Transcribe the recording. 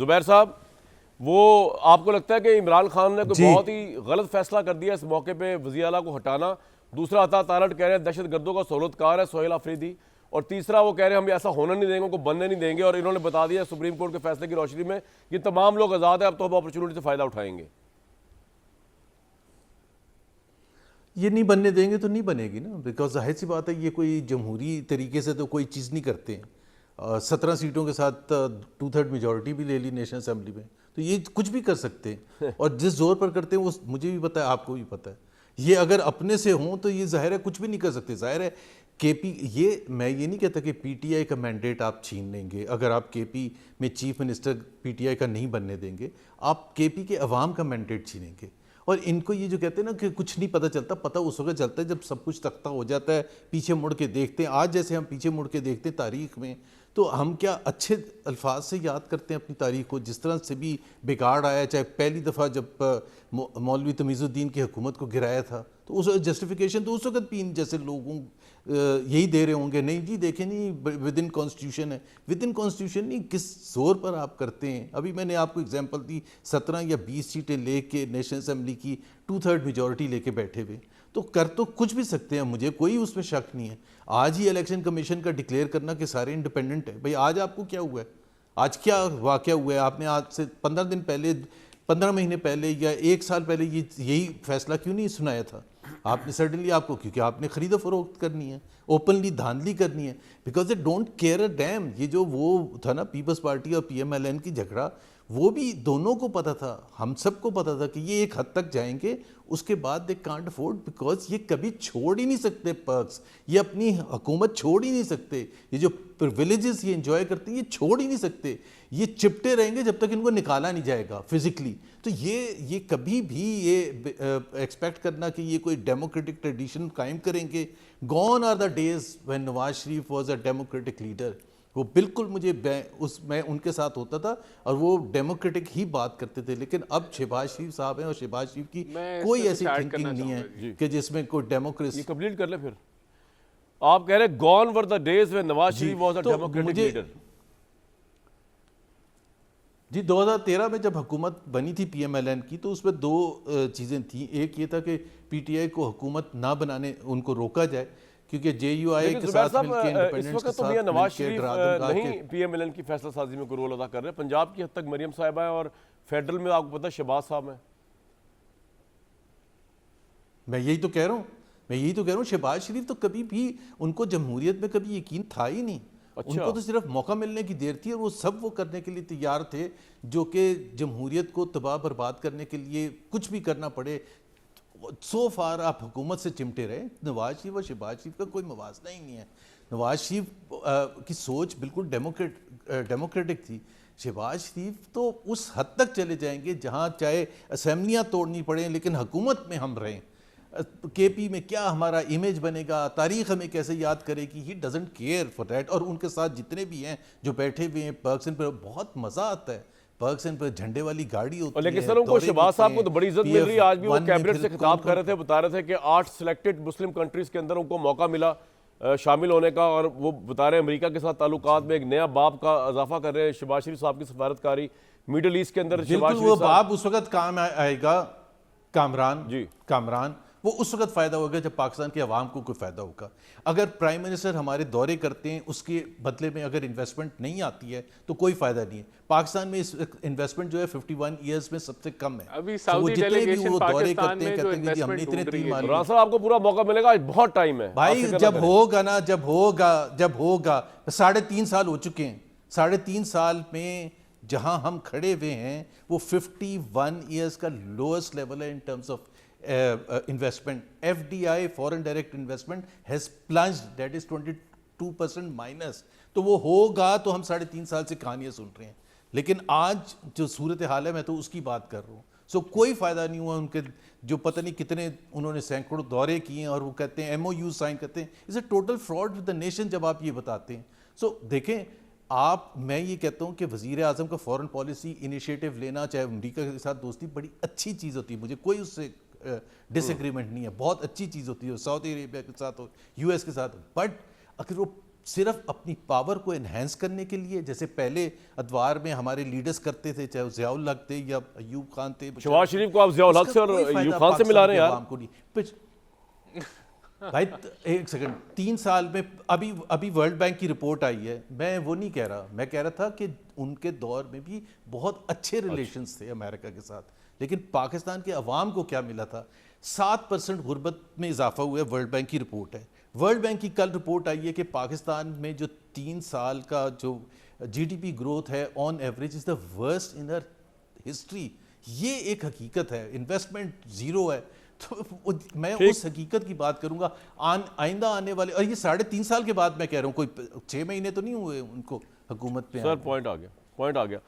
زبیر صاحب، وہ آپ کو لگتا ہے کہ عمران خان نے کوئی بہت ہی غلط فیصلہ کر دیا اس موقع پہ وزیر اعلیٰ کو ہٹانا؟ دوسرا عطا تارٹ کہہ رہے ہیں دہشت گردوں کا سہولت کار ہے سہیل آفریدی، اور تیسرا وہ کہہ رہے ہیں ہم ایسا ہونا نہیں دیں گے، ان کو بننے نہیں دیں گے، اور انہوں نے بتا دیا سپریم کورٹ کے فیصلے کی روشنی میں یہ تمام لوگ آزاد ہیں، اب تو ہم اپرچونٹی سے فائدہ اٹھائیں گے۔ یہ نہیں بننے دیں گے تو نہیں بنے گی نا، بیکاز ظاہر سی بات ہے یہ کوئی جمہوری طریقے سے تو کوئی چیز نہیں کرتے ہیں۔ 17 سیٹوں کے ساتھ 2/3 میجورٹی بھی لے لی نیشنل اسمبلی میں، تو یہ کچھ بھی کر سکتے ہیں، اور جس زور پر کرتے ہیں وہ مجھے بھی پتہ ہے، آپ کو بھی پتہ ہے۔ یہ اگر اپنے سے ہوں تو یہ ظاہر ہے کچھ بھی نہیں کر سکتے۔ ظاہر ہے میں یہ نہیں کہتا کہ پی ٹی آئی کا مینڈیٹ آپ چھین لیں گے اگر آپ کے پی میں chief minister P T I کا نہیں بننے دیں گے، آپ کے پی کے عوام کا مینڈیٹ چھینیں گے۔ اور ان کو یہ جو کہتے ہیں نا کہ کچھ نہیں پتہ چلتا، پتہ اس وقت چلتا ہے جب سب کچھ تختہ ہو جاتا ہے، پیچھے مڑ کے دیکھتے ہیں۔ آج جیسے ہم پیچھے مڑ کے دیکھتے ہیں تاریخ میں، تو ہم کیا اچھے الفاظ سے یاد کرتے ہیں اپنی تاریخ کو؟ جس طرح سے بھی بگاڑ آیا، چاہے پہلی دفعہ جب مولوی تمیز الدین کی حکومت کو گرایا تھا، تو اس جسٹیفیکیشن تو اس وقت بھی ان جیسے لوگوں یہی دے رہے ہوں گے، نہیں جی دیکھیں نہیں ود ان کانسٹیٹیوشن ہے۔ ود ان کانسٹیٹیوشن نہیں، کس زور پر آپ کرتے ہیں؟ ابھی میں نے آپ کو اگزامپل دی، 17 یا 20 سیٹیں لے کے نیشنل اسمبلی کی 2/3 میجورٹی لے کے بیٹھے ہوئے، تو کر تو کچھ بھی سکتے ہیں، مجھے کوئی اس میں شک نہیں ہے۔ آج ہی الیکشن کمیشن کا ڈکلیئر کرنا کہ سارے انڈیپینڈنٹ ہیں، بھئی آج آپ کو کیا ہوا ہے؟ آج کیا واقعہ ہوا ہے؟ آپ نے آج سے 15 دن پہلے، 15 مہینے پہلے یا 1 سال پہلے یہی فیصلہ کیوں نہیں سنایا تھا؟ آپ نے سڈنلی، آپ کو کیونکہ آپ نے خرید و فروخت کرنی ہے، اوپنلی دھاندلی کرنی ہے، because they don't care a damn. یہ جو وہ تھا نا پیپلز پارٹی اور پی ایم ایل این کی جھگڑا، وہ بھی دونوں کو پتہ تھا، ہم سب کو پتہ تھا کہ یہ ایک حد تک جائیں گے، اس کے بعد دے کانٹ افورڈ، بیکاز یہ کبھی چھوڑ ہی نہیں سکتے پرکس، یہ اپنی حکومت چھوڑ ہی نہیں سکتے، یہ جو پرویلیجز یہ انجوائے کرتے ہیں یہ چھوڑ ہی نہیں سکتے، یہ چپٹے رہیں گے جب تک ان کو نکالا نہیں جائے گا فزیکلی۔ تو یہ کبھی بھی یہ ایکسپیکٹ کرنا کہ یہ کوئی ڈیموکریٹک ٹریڈیشن قائم کریں گے، gone are the days when Nawaz Sharif was a democratic leader. وہ بالکل میں ان کے ساتھ ہوتا تھا اور وہ ڈیموکریٹک ہی بات کرتے تھے، لیکن اب شہباز شریف صاحب ہیں اور شہباز شریف کی کوئی ایسی تھنکنگ نہیں ہے کہ جس میں کوئی ڈیموکریسی۔ یہ کمپلیٹ کر لیں پھر۔ آپ کہہ رہے ہیں gone were the days when Nawaz Sharif was a democratic leader. جی 2013 میں جب حکومت بنی تھی پی ایم ایل این کی، تو اس میں 2 چیزیں تھیں۔ ایک یہ تھا کہ پی ٹی آئی کو حکومت نہ بنانے ان کو روکا جائے، کیونکہ جے یو آئی کے ساتھ مل کے انڈیپینڈنٹس کے ساتھ نواز شریف نہیں پی ایم ایل این کی فیصلہ سازی میں کوئی رول ادا کر رہے ہیں، پنجاب کی حد تک مریم صاحبہ ہیں اور فیڈرل میں آپ کو پتہ شہباز صاحب ہیں۔ میں یہی تو کہہ رہا ہوں، شہباز شریف تو کبھی بھی ان کو جمہوریت میں کبھی یقین تھا ہی نہیں، ان کو تو صرف موقع ملنے کی دیر تھی، اور وہ سب وہ کرنے کے لیے تیار تھے جو کہ جمہوریت کو تباہ برباد کرنے کے لیے کچھ بھی کرنا پڑے۔ سو فار آپ حکومت سے چمٹے رہے۔ نواز شریف اور شہباز شریف کا کوئی موازنہ ہی نہیں ہے۔ نواز شریف کی سوچ بالکل ڈیموکریٹک تھی، شہباز شریف تو اس حد تک چلے جائیں گے جہاں چاہے اسمبلیاں توڑنی پڑیں لیکن حکومت میں ہم رہیں، کے پی میں کیا ہمارا امیج بنے گا، تاریخ ہمیں کیسے یاد کرے گی، he doesn't care for that. اور ان کے ساتھ جتنے بھی ہیں جو بیٹھے ہوئے ہیں، پرکسن پر بہت مزہ آتا ہے، پرکسن پر جھنڈے والی گاڑی ہوتی ہے، لیکن سر ان کو شہباز صاحب کو تو بڑی عزت مل رہی ہے، آج بھی وہ کیبنٹ سے خطاب کر رہے تھے، بتا رہے تھے کہ 8 سلیکٹڈ مسلم کنٹریز کے اندر ان کو موقع ملا شامل ہونے کا، اور وہ بتا رہے ہیں امریکہ کے ساتھ تعلقات میں ایک نیا باب کا اضافہ کر رہے ہیں شہباز شریف صاحب کی سفارتکاری میڈل ایسٹ کے اندر۔ بالکل وہ باب اس وقت کام آئے گا کامران، وہ اس وقت فائدہ ہوگا جب پاکستان کے عوام کو کوئی فائدہ ہوگا۔ اگر پرائم منسٹر ہمارے دورے کرتے ہیں، اس کے بدلے میں اگر انویسٹمنٹ نہیں آتی ہے تو کوئی فائدہ نہیں ہے۔ پاکستان میں انویسٹمنٹ جو ہے 51 ایئرز میں سب سے کم ہے۔ ابھی سعودی ڈیلیگیشن پاکستان میں جو انویسٹمنٹ ڈھونڈ رہی ہے، رانا صاحب آپ کو پورا موقع ملے گا، بہت ٹائم ہے بھائی، جب ہوگا 3.5 سال ہو چکے ہیں، 3.5 سال میں جہاں ہم کھڑے ہوئے ہیں وہ 51 ایئرز کا لوئسٹ لیول ہے in terms of investment. FDI foreign direct investment has plunged, that is 22% minus. تو وہ ہوگا تو ہم 3.5 سال سے کہانیاں سن رہے ہیں، لیکن آج جو صورتحال ہے میں تو اس کی بات کر رہا ہوں۔ کوئی فائدہ نہیں ہوا ان کے، جو پتہ نہیں کتنے انہوں نے سینکڑوں دورے کیے ہیں اور وہ کہتے ہیں MOU سائن کرتے ہیں، is a total fraud with the nation جب آپ یہ بتاتے ہیں۔ دیکھیں میں یہ کہتا ہوں کہ وزیر اعظم کا فورن پالیسی انیشیٹو لینا، چاہے امریکہ کے ساتھ دوستی، بڑی اچھی چیز ہوتی ہے، مجھے کوئی اس سے ڈس ایگریمنٹ نہیں ہے، بہت اچھی چیز ہوتی ہے، سعودی عربیہ کے ساتھ ہو، US کے ساتھ، بٹ اگر وہ صرف اپنی پاور کو انہینس کرنے کے لیے، جیسے پہلے ادوار میں ہمارے لیڈرز کرتے تھے، چاہے ضیاء الحق تھے یا ایوب خان تھے. شہباز شریف کو آپ ضیاء الحق سے اور ایوب خان سے ملا رہے ہیں یار. بھائی ایک سیکنڈ، 3 سال میں ابھی ورلڈ بینک کی رپورٹ آئی ہے، میں وہ نہیں کہہ رہا، میں کہہ رہا تھا کہ ان کے دور میں بھی بہت اچھے ریلیشنز تھے امریکہ کے ساتھ، لیکن پاکستان کے عوام کو کیا ملا تھا؟ 7% غربت میں اضافہ ہوا ہے، ورلڈ بینک کی رپورٹ ہے. ورلڈ بینک کی کل رپورٹ آئی ہے کہ پاکستان میں جو 3 سال کا جو جی ڈی پی گروتھ ہے on average is the worst in history. یہ ایک حقیقت ہے. انویسٹمنٹ زیرو ہے. تو میں اس حقیقت کی بات کروں گا آئندہ آنے والے، اور یہ 3.5 سال کے بعد میں کہہ رہا ہوں، کوئی 6 مہینے تو نہیں ہوئے ان کو حکومت پہ. سر پوائنٹ آ گیا.